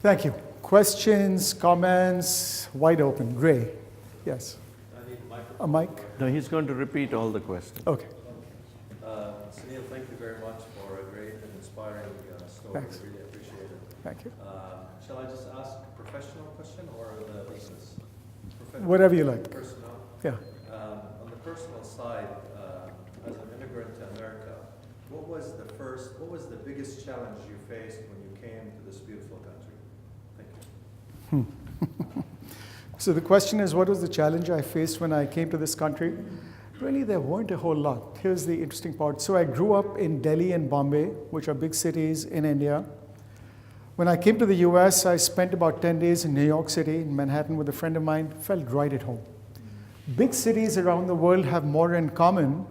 Thank you. Questions, comments, wide open, gray. Yes. I need a mic. No, he's going to repeat all the questions. Okay. Sunil, thank you very much for a great and inspiring story. Thanks. Really appreciate it. Thank you. Shall I just ask a professional question or the business? Whatever you like. Personal. Yeah. On the personal side, as an immigrant to America, what was the biggest challenge you faced when you came to this beautiful country? Thank you. So the question is, what was the challenge I faced when I came to this country? Really, there weren't a whole lot. Here's the interesting part. So I grew up in Delhi and Bombay, which are big cities in India. When I came to the US, I spent about 10 days in New York City, in Manhattan, with a friend of mine, felt right at home. Big cities around the world have more in common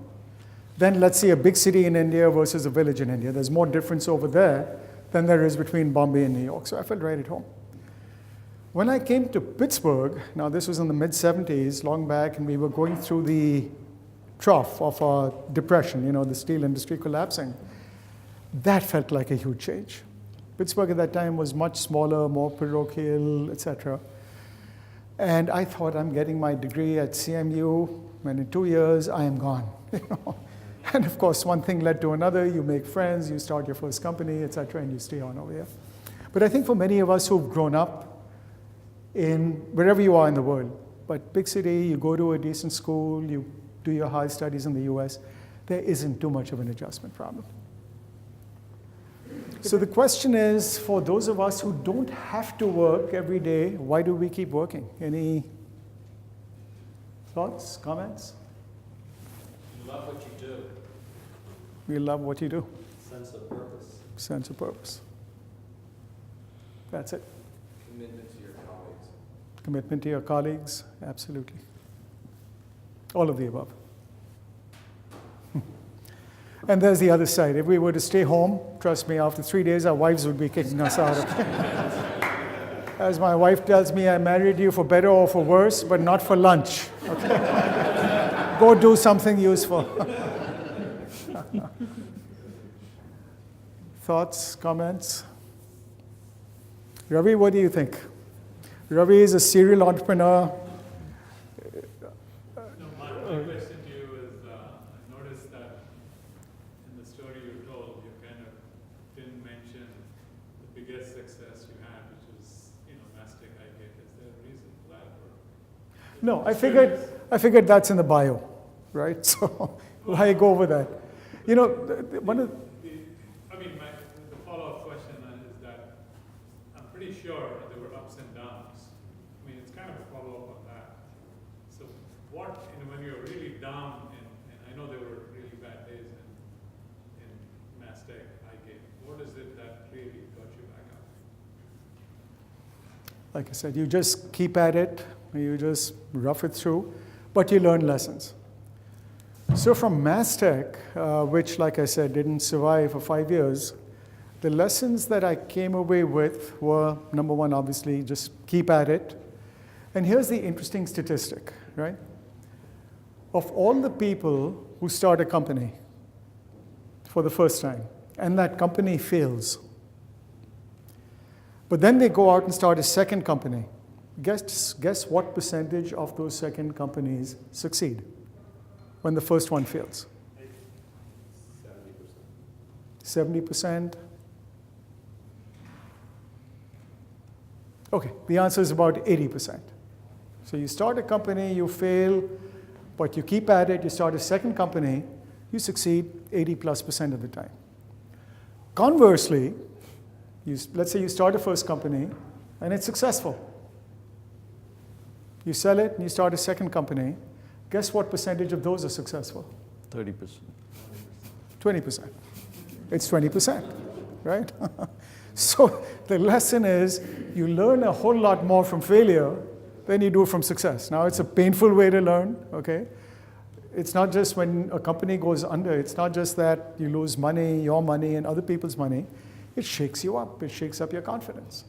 than, let's say, a big city in India versus a village in India. There's more difference over there than there is between Bombay and New York. So I felt right at home. When I came to Pittsburgh, now this was in the mid-70s, long back, and we were going through the trough of our depression, the steel industry collapsing. That felt like a huge change. Pittsburgh at that time was much smaller, more parochial, etc. And I thought, I'm getting my degree at CMU, and in 2 years, I am gone. And of course, one thing led to another. You make friends, you start your first company, etc., and you stay on over here. But I think for many of us who've grown up in wherever you are in the world, but big city, you go to a decent school, you do your high studies in the US, there isn't too much of an adjustment problem. So the question is, for those of us who don't have to work every day, why do we keep working? Any thoughts, comments? You love what you do. We love what you do. Sense of purpose. Sense of purpose. That's it. Commitment to your colleagues. Commitment to your colleagues, absolutely. All of the above. And there's the other side. If we were to stay home, trust me, after 3 days, our wives would be kicking us out. As my wife tells me, I married you for better or for worse, but not for lunch. Okay? Go do something useful. Thoughts, comments? Ravi, what do you think? Ravi is a serial entrepreneur. My question to you is, I noticed that in the story you told, you kind of didn't mention the biggest success you had, which was, Mastic iGate. Is there a reason for that? Or? No, I figured that's in the bio, right? So why go over that? One of The follow-up question then is that I'm pretty sure there were ups and downs. It's kind of a follow-up on that. So when you were really down, and I know there were really bad days in Mastic iGate, what is it that really got you back up? Like I said, you just keep at it, you just rough it through, but you learn lessons. So from Mastic, which, like I said, didn't survive for 5 years, the lessons that I came away with were, number one, obviously, just keep at it. And here's the interesting statistic, right? Of all the people who start a company for the first time, and that company fails, but then they go out and start a second company, guess what percentage of those second companies succeed when the first one fails? 70%. 70%? Okay, the answer is about 80%. So you start a company, you fail, but you keep at it, you start a second company, you succeed 80+% of the time. Conversely, let's say you start a first company and it's successful. You sell it and you start a second company. Guess what percentage of those are successful? 30%. 20%. It's 20%, right? So the lesson is you learn a whole lot more from failure than you do from success. Now, it's a painful way to learn, okay? It's not just when a company goes under, it's not just that you lose money, your money, and other people's money. It shakes you up. It shakes up your confidence.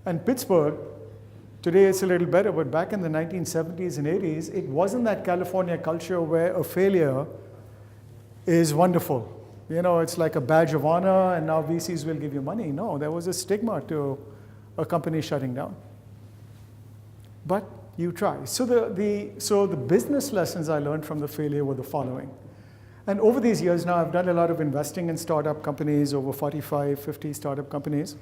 And Pittsburgh, today it's a little better, but back in the 1970s and 80s, it wasn't that California culture where a failure is wonderful. It's like a badge of honor, and now VCs will give you money. No, there was a stigma to a company shutting down. But you try. So the business lessons I learned from the failure were the following. And over these years now, I've done a lot of investing in startup companies, over 45, 50 startup companies.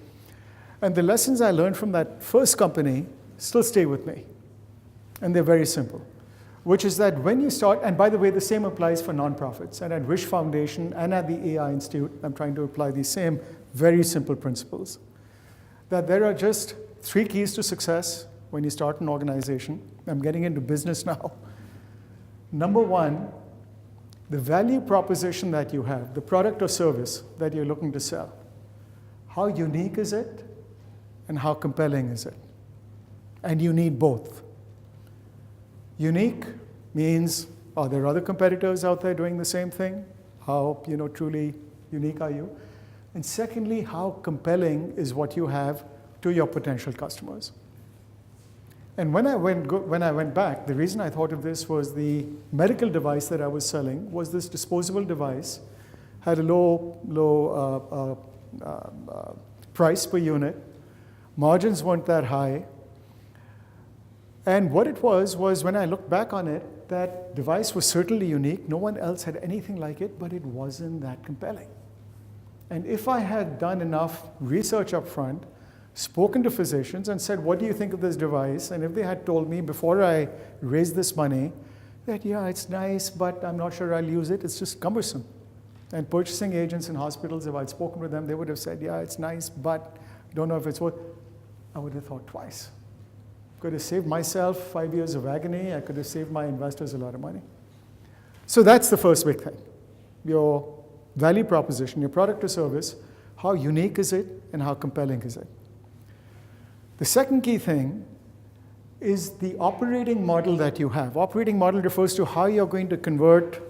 And the lessons I learned from that first company still stay with me. And they're very simple, which is that when you start, and by the way, the same applies for nonprofits. And at Wish Foundation and at the AI Institute, I'm trying to apply these same very simple principles. That there are just 3 keys to success when you start an organization. I'm getting into business now. Number 1, the value proposition that you have, the product or service that you're looking to sell. How unique is it and how compelling is it? And you need both. Unique means, are there other competitors out there doing the same thing? How truly unique are you? And secondly, how compelling is what you have to your potential customers? And when I went back, the reason I thought of this was the medical device that I was selling was this disposable device, had a low price per unit, margins weren't that high, and what it was when I looked back on it, that device was certainly unique. No one else had anything like it, but it wasn't that compelling. And if I had done enough research up front, spoken to physicians and said, what do you think of this device? And if they had told me before I raised this money that, yeah, it's nice, but I'm not sure I'll use it, it's just cumbersome. And purchasing agents in hospitals, if I'd spoken with them, they would have said, yeah, it's nice, but I don't know if it's worth, I would have thought twice. Could have saved myself 5 years of agony. I could have saved my investors a lot of money. So that's the first big thing. Your value proposition, your product or service, how unique is it and how compelling is it? The second key thing is the operating model that you have. Operating model refers to how you're going to convert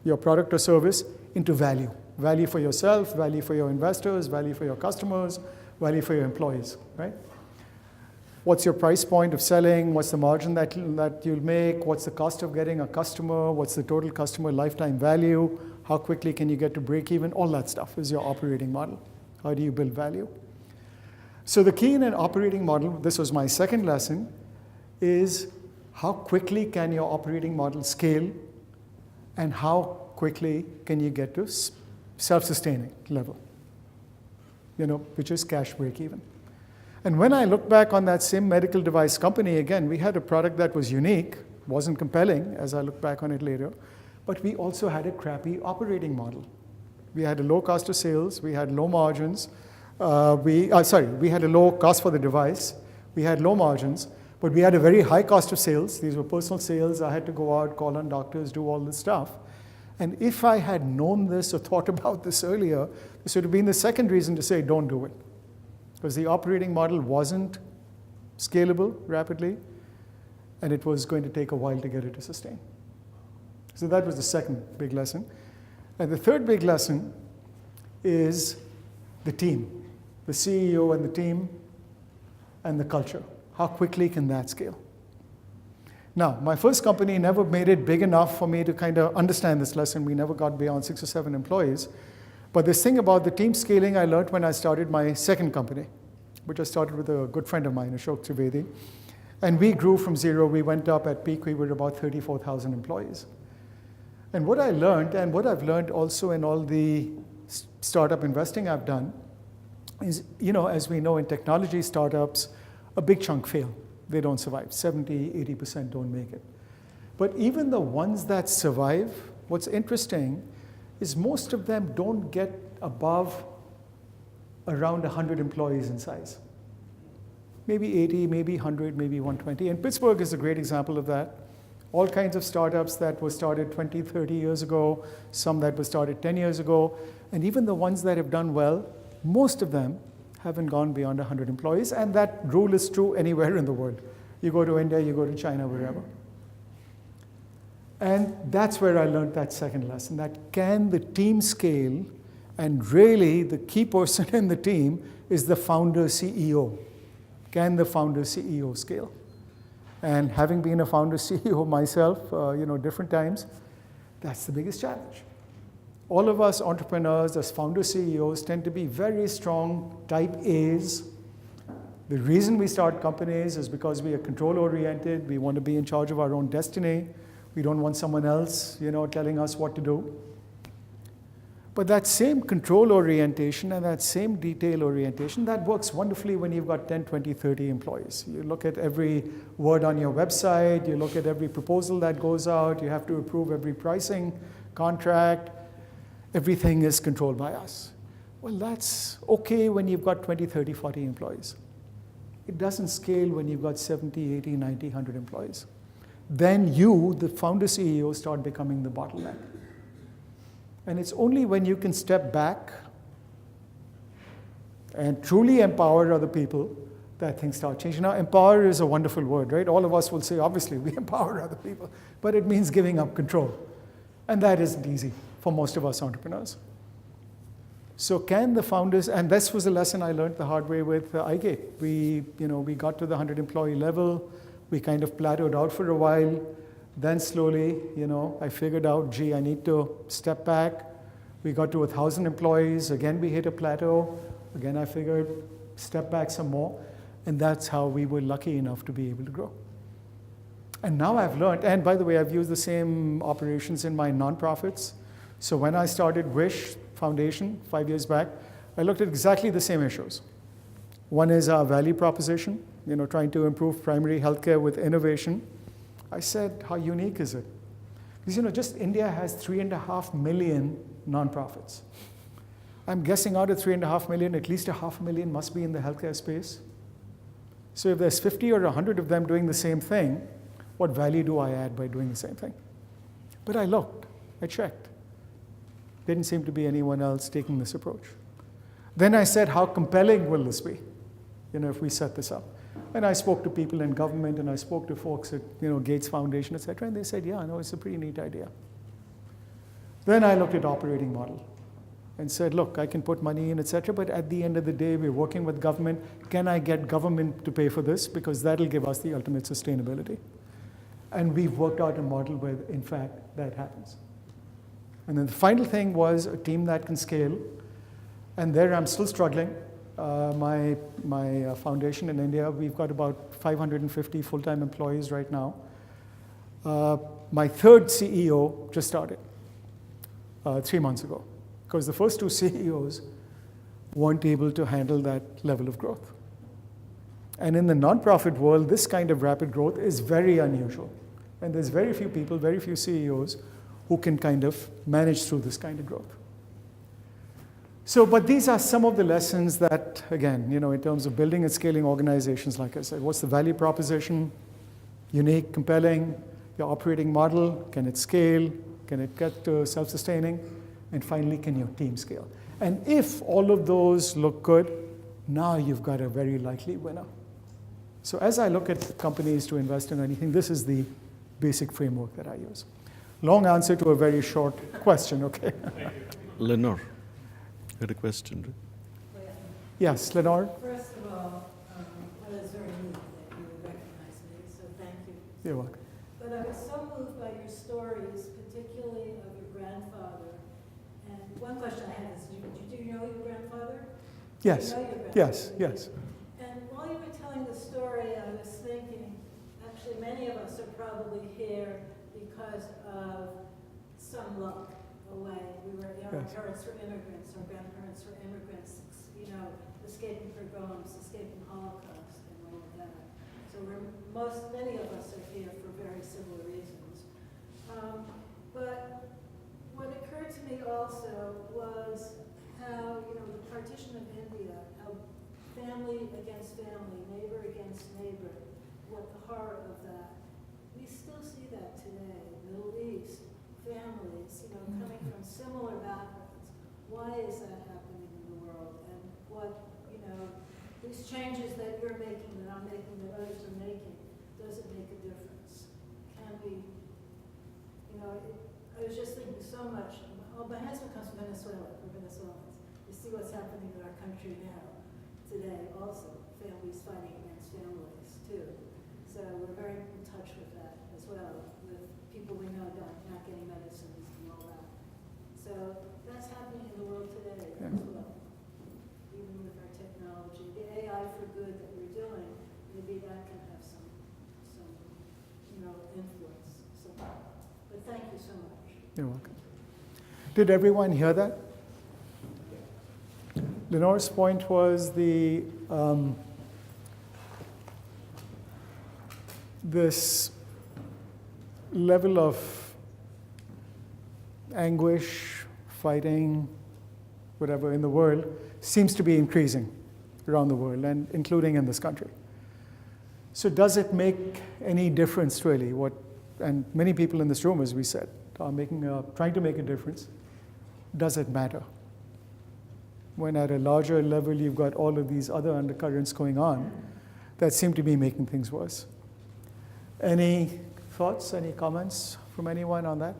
your product or service into value. Value for yourself, value for your investors, value for your customers, value for your employees, right? What's your price point of selling? What's the margin that you'll make? What's the cost of getting a customer? What's the total customer lifetime value? How quickly can you get to break even? All that stuff is your operating model. How do you build value? So the key in an operating model, this was my second lesson, is how quickly can your operating model scale and how quickly can you get to self-sustaining level, which is cash break even. And when I look back on that same medical device company, again, we had a product that was unique, wasn't compelling as I look back on it later, but we also had a crappy operating model. We had a low cost of sales, we had low margins, we had a low cost for the device, we had low margins, but we had a very high cost of sales. These were personal sales. I had to go out, call on doctors, do all this stuff. And if I had known this or thought about this earlier, this would have been the second reason to say don't do it. Because the operating model wasn't scalable rapidly, and it was going to take a while to get it to sustain. So that was the second big lesson. And the third big lesson is the team, the CEO and the team and the culture. How quickly can that scale? Now, my first company never made it big enough for me to kind of understand this lesson. We never got beyond 6 or 7 employees. But this thing about the team scaling I learned when I started my second company, which I started with a good friend of mine, Ashok Trivedi. And we grew from 0. We went up at peak. We were about 34,000 employees. And what I learned, and what I've learned also in all the startup investing I've done, is, as we know in technology startups, a big chunk fail. They don't survive. 70, 80% don't make it. But even the ones that survive, what's interesting is most of them don't get above around 100 employees in size. Maybe 80, maybe 100, maybe 120. And Pittsburgh is a great example of that. All kinds of startups that were started 20, 30 years ago, some that were started 10 years ago, and even the ones that have done well, most of them haven't gone beyond 100 employees, and that rule is true anywhere in the world. You go to India, you go to China, wherever. And that's where I learned that second lesson, that can the team scale, and really the key person in the team is the founder CEO. Can the founder CEO scale? And having been a founder CEO myself, different times, that's the biggest challenge. All of us entrepreneurs as founder CEOs tend to be very strong type A's, The reason we start companies is because we are control-oriented. We want to be in charge of our own destiny. We don't want someone else, telling us what to do. But that same control orientation and that same detail orientation, that works wonderfully when you've got 10, 20, 30 employees. You look at every word on your website, you look at every proposal that goes out, you have to approve every pricing contract. Everything is controlled by us. Well, that's okay when you've got 20, 30, 40 employees. It doesn't scale when you've got 70, 80, 90, 100 employees. Then you, the founder CEO, start becoming the bottleneck. And it's only when you can step back and truly empower other people that things start changing. Now, empower is a wonderful word, right? All of us will say, obviously, we empower other people. But it means giving up control. And that isn't easy for most of us entrepreneurs. So can the founders, and this was a lesson I learned the hard way with iGate. We got to the 100-employee level. We kind of plateaued out for a while. Then slowly, I figured out, gee, I need to step back. We got to 1,000 employees. Again, we hit a plateau. Again, I figured, step back some more. And that's how we were lucky enough to be able to grow. And now I've learned, and by the way, I've used the same operations in my nonprofits. So when I started Wish Foundation 5 years back, I looked at exactly the same issues. One is our value proposition, trying to improve primary healthcare with innovation. I said, how unique is it? Because, just India has 3.5 million nonprofits. I'm guessing out of 3.5 million, at least 500,000 must be in the healthcare space. So if there's 50 or 100 of them doing the same thing, what value do I add by doing the same thing? But I looked, I checked. Didn't seem to be anyone else taking this approach. Then I said, how compelling will this be, if we set this up? And I spoke to people in government, and I spoke to folks at Gates Foundation, et cetera, and they said, yeah, no, it's a pretty neat idea. Then I looked at operating model and said, look, I can put money in, et cetera, but at the end of the day, we're working with government. Can I get government to pay for this? Because that'll give us the ultimate sustainability. And we've worked out a model where, in fact, that happens. And then the final thing was a team that can scale. And there I'm still struggling. My foundation in India, we've got about 550 full-time employees right now. My third CEO just started 3 months ago, because the first 2 CEOs weren't able to handle that level of growth. And in the nonprofit world, this kind of rapid growth is very unusual. And there's very few people, very few CEOs who can kind of manage through this kind of growth. So, but these are some of the lessons that, again, in terms of building and scaling organizations, like I said, what's the value proposition? Unique, compelling, your operating model, can it scale? Can it get to self-sustaining? And finally, can your team scale? And if all of those look good, now you've got a very likely winner. So as I look at companies to invest in anything, this is the basic framework that I use. Long answer to a very short question, okay? Lenore, you had a question, right? Yes, Lenore? First of all, I was very moved that you recognized me, so thank you. You're welcome. But I was so moved by your stories, particularly of your grandfather. And one question I had is, do you know your grandfather? Yes, Do you know your yes, grandfather? yes. And while you were telling the story, I was thinking, actually many of us are probably here because of some luck away. Our Yes. parents were immigrants, our grandparents were immigrants, escaping pogroms, escaping Holocaust, and all of that. So many of us are here for very similar reasons. But what occurred to me also was how, the partition of India, how family against family, neighbor against neighbor, what the horror of that. We still see that today. Middle East, families, coming from similar backgrounds. Why is that happening in the world? And what, these changes that you're making, that I'm making, that others are making, does it make a difference? Can we, I was just thinking so much. My husband comes from Venezuela, we're Venezuelans. You see what's happening in our country now, today also. Families fighting against families, too. So we're very in touch with that as well, with people we know not getting medicines and all that. So that's happening in the world today as well, even with our technology. The AI for good that we're You're welcome. Did everyone hear that? Lenore's point was this level of anguish, fighting, whatever in the world seems to be increasing around the world, and including in this country. So does it make any difference really? And many people in this room, as we said, are trying to make a difference. Does it matter? When at a larger level you've got all of these other undercurrents going on that seem to be making things worse. Any thoughts, any comments from anyone on that?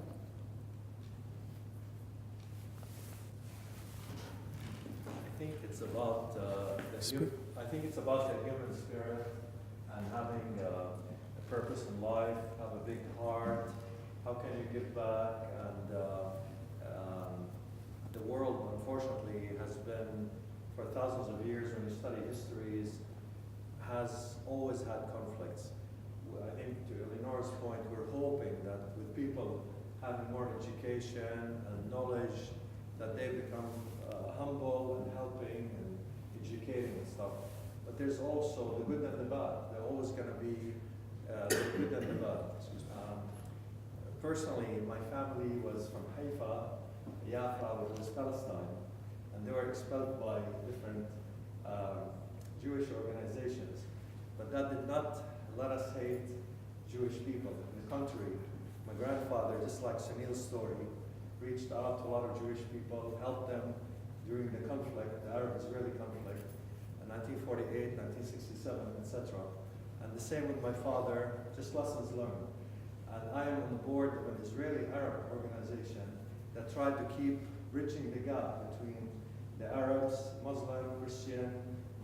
I think it's about I think it's about the human spirit and having a purpose in life, have a big heart. How can you give back? And the world, unfortunately, has been for thousands of years. When you study histories, has always had conflicts. I think to Eleanor's point, we're hoping that with people having more education and knowledge, that they become humble and helping and educating and stuff. But there's also the good and the bad. They're always going to be the good and the bad. Personally, my family was from Haifa, Jaffa, which was Palestine, and they were expelled by different Jewish organizations. But that did not let us hate Jewish people. On the contrary, my grandfather, just like Sunil's story, reached out to a lot of Jewish people, helped them during the conflict, the Arab-Israeli conflict, in 1948, 1967, etc. And the same with my father, just lessons learned. And I am on the board of an Israeli-Arab organization that tried to keep bridging the gap between the Arabs, Muslim, Christian,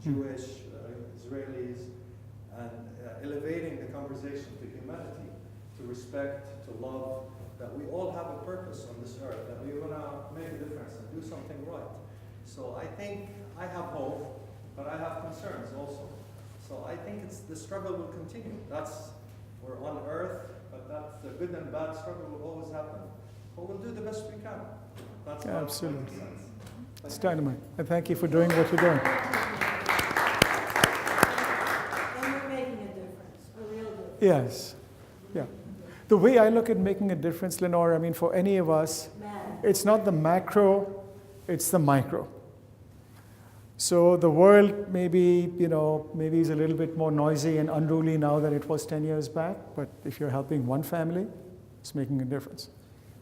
Jewish, Israelis, and elevating the conversation to humanity, to respect, to love, that we all have a purpose on this earth, that we want to make a difference and do something right. So I think I have hope, but I have concerns also. So I think the struggle will continue. We're on earth, but that's the good and bad struggle will always happen. But we'll do the best we can. That's what Absolutely. makes sense. It's dynamite. And thank you for doing what you're doing. And we're making a difference, a real difference. Yes. Yeah. The way I look at making a difference, Lenore, I mean, for any of us, it's not the macro, it's the micro. So the world maybe is a little bit more noisy and unruly now than it was 10 years back, but if you're helping one family, it's making a difference.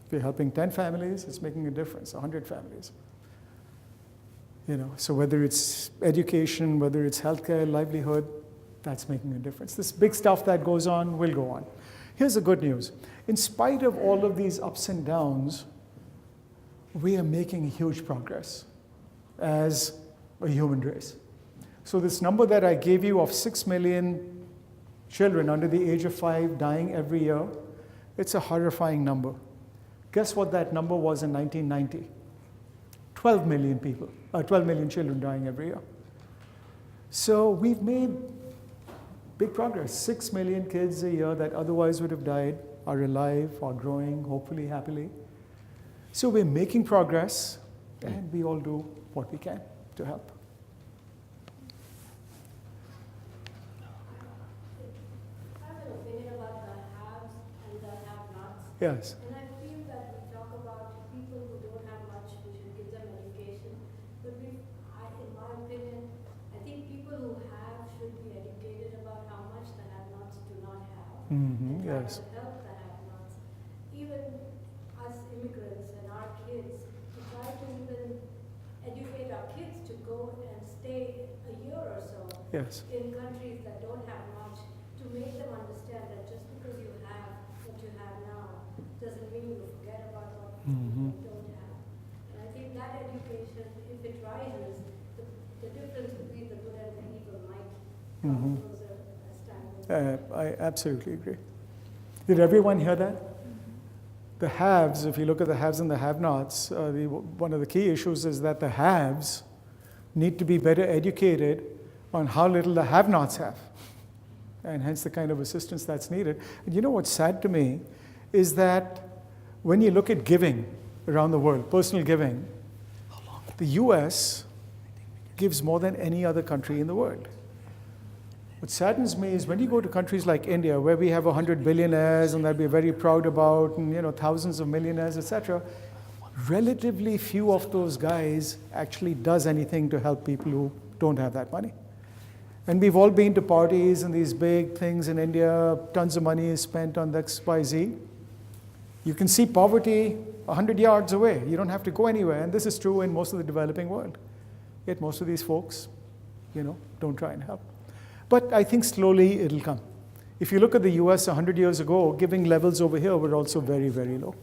If you're helping 10 families, it's making a difference, 100 families. So whether it's education, whether it's healthcare, livelihood, that's making a difference. This big stuff that goes on will go on. Here's the good news. In spite of all of these ups and downs, we are making huge progress as a human race. So this number that I gave you of 6 million children under the age of 5 dying every year, it's a horrifying number. Guess what that number was in 1990? 12 million children dying every year. So we've made big progress. 6 million kids a year that otherwise would have died are alive, are growing, hopefully happily. So we're making progress, and we all do what we can to help. I have an opinion about the haves and the have-nots. Yes. And I feel that we talk about people who don't have much, we should give them education. But in my opinion, I think people who have should be educated about how much the have-nots do not have. Mm-hmm. And try Yes. to help the have-nots. Even us immigrants and our kids, to try to even educate our kids to go and stay a year or so Yes. in countries that don't have much, to make them understand that just because you have what you have now doesn't mean you forget about what you don't have. And I think that education, if it rises, the difference between the good and the evil might come closer as time goes on. I absolutely agree. Did everyone hear that? The haves, if you look at the haves and the have-nots, one of the key issues is that the haves need to be better educated on how little the have-nots have, and hence the kind of assistance that's needed. And you know what's sad to me is that when you look at giving around the world, personal giving, the US gives more than any other country in the world. What saddens me is when you go to countries like India, where we have 100 billionaires and that we're very proud about, and thousands of millionaires, etc., relatively few of those guys actually does anything to help people who don't have that money. And we've all been to parties and these big things in India, tons of money is spent on XYZ. You can see poverty 100 yards away. You don't have to go anywhere. And this is true in most of the developing world. Yet most of these folks, don't try and help. But I think slowly it'll come. If you look at the US 100 years ago, giving levels over here were also very, very low.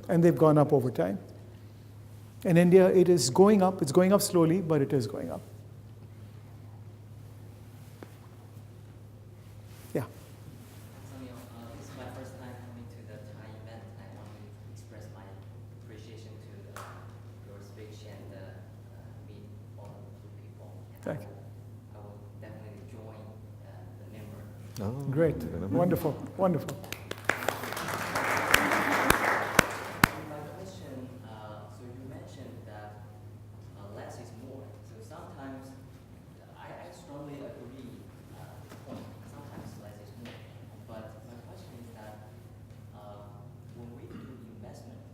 And they've gone up over time. In India, it is going up. It's going up slowly, but it is going up. Yeah. Sunil, this is my first time coming to the TiE event. I want to express my appreciation to your speech and meet all of the people. And Thank you. I will definitely join the member. Oh, Great. Wonderful. Wonderful. My question, so you mentioned that less is more. So sometimes I strongly agree the point. Sometimes less is more. But my question is that when we do investment,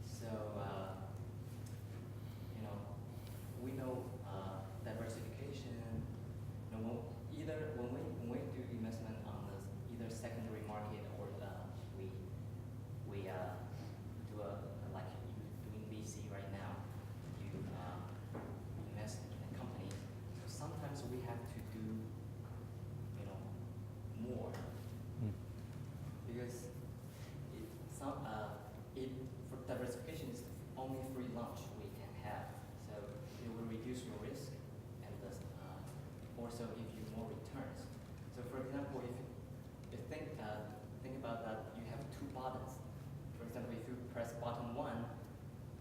so we know diversification. Either when we do investment on the either secondary market or we do like you doing VC right now, you invest in companies. So sometimes we have to do more because for diversification is only free lunch we can have. So it will reduce your risk and also give you more returns. So for example, if you think about that, you have two buttons. For example, if you press button 1,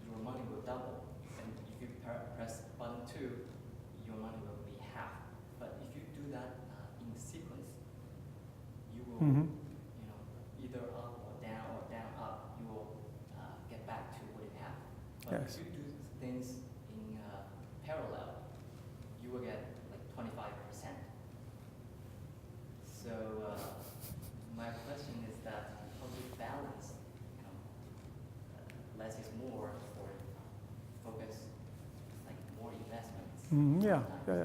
your money will double, and if you press button 2, your money will be half. But if you do that in sequence, you will either up or down up. You will get back to what you have. But Yes. if you do things in parallel, you will get like 25%. So my question is that how to balance, less is more or focus like more investments. Yeah,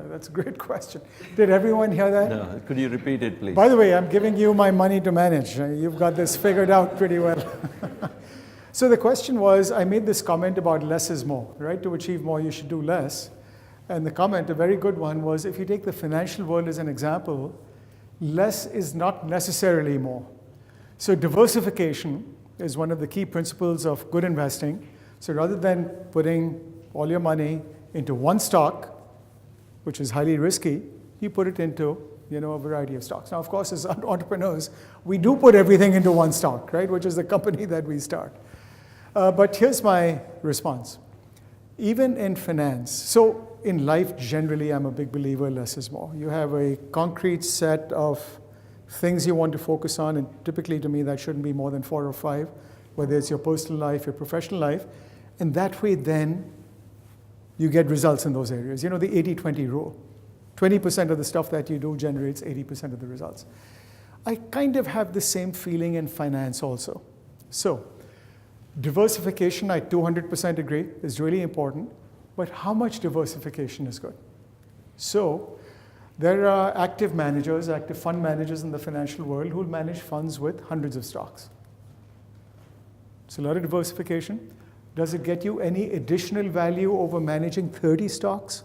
that's a great question. Did everyone hear that? No, could you repeat it, please? By the way, I'm giving you my money to manage. You've got this figured out pretty well. So the question was, I made this comment about less is more, right? To achieve more, you should do less. And the comment, a very good one, was if you take the financial world as an example, less is not necessarily more. So diversification is one of the key principles of good investing. So rather than putting all your money into one stock, which is highly risky, you put it into a variety of stocks. Now, of course, as entrepreneurs, we do put everything into one stock, right, which is the company that we start. But here's my response. Even in finance, so in life generally, I'm a big believer less is more. You have a concrete set of things you want to focus on, and typically to me that shouldn't be more than 4 or 5, whether it's your personal life, your professional life, and that way then you get results in those areas. The 80-20 rule. 20% of the stuff that you do generates 80% of the results. I kind of have the same feeling in finance also. So diversification, I 200% agree, is really important, but how much diversification is good? So there are active managers, active fund managers in the financial world who will manage funds with hundreds of stocks. It's a lot of diversification. Does it get you any additional value over managing 30 stocks?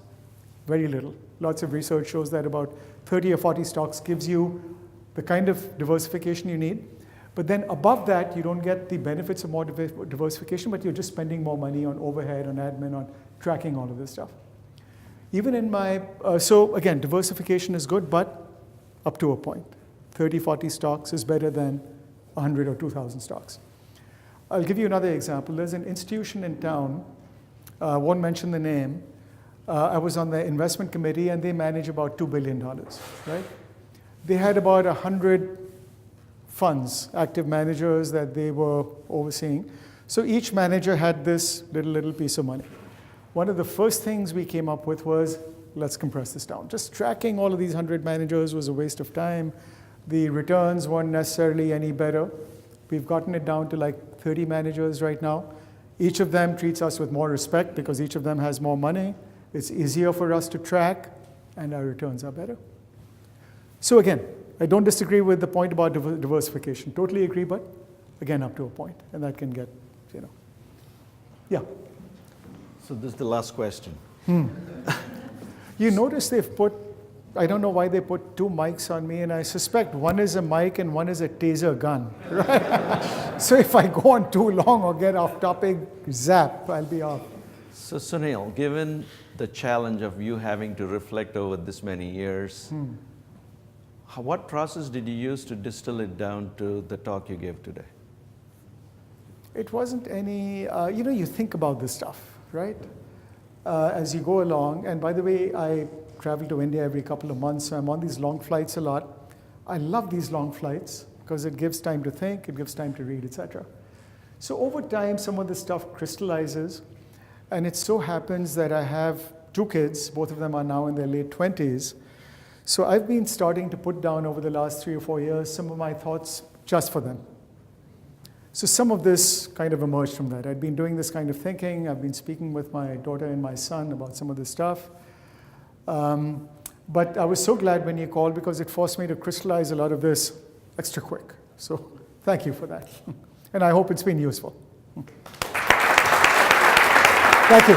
Very little. Lots of research shows that about 30 or 40 stocks gives you the kind of diversification you need. But then above that, you don't get the benefits of more diversification, but you're just spending more money on overhead, on admin, on tracking all of this stuff. Even in my, so again, diversification is good, but up to a point. 30, 40 stocks is better than 100 or 2,000 stocks. I'll give you another example. There's an institution in town, I won't mention the name. I was on the investment committee, and they manage about $2 billion, right? They had about 100 funds, active managers that they were overseeing. So each manager had this little piece of money. One of the first things we came up with was, let's compress this down. Just tracking all of these 100 managers was a waste of time. The returns weren't necessarily any better. We've gotten it down to like 30 managers right now. Each of them treats us with more respect because each of them has more money. It's easier for us to track, and our returns are better. So again, I don't disagree with the point about diversification. Totally agree, but again, up to a point, and that can get, yeah. So this is the last question. You notice they've put, I don't know why they put 2 mics on me, and I suspect one is a mic and one is a taser gun, right? So if I go on too long or get off topic, zap, I'll be off. So Sunil, given the challenge of you having to reflect over this many years, what process did you use to distill it down to the talk you gave today? It wasn't any, you think about this stuff, right? As you go along. And by the way, I travel to India every couple of months, so I'm on these long flights a lot. I love these long flights because it gives time to think, it gives time to read, etc. So over time, some of this stuff crystallizes. And it so happens that I have 2 kids, both of them are now in their late 20s. So I've been starting to put down over the last 3 or 4 years some of my thoughts just for them. So some of this kind of emerged from that. I'd been doing this kind of thinking. I've been speaking with my daughter and my son about some of this stuff. But I was so glad when you called because it forced me to crystallize a lot of this extra quick. So thank you for that. And I hope it's been useful. Thank you.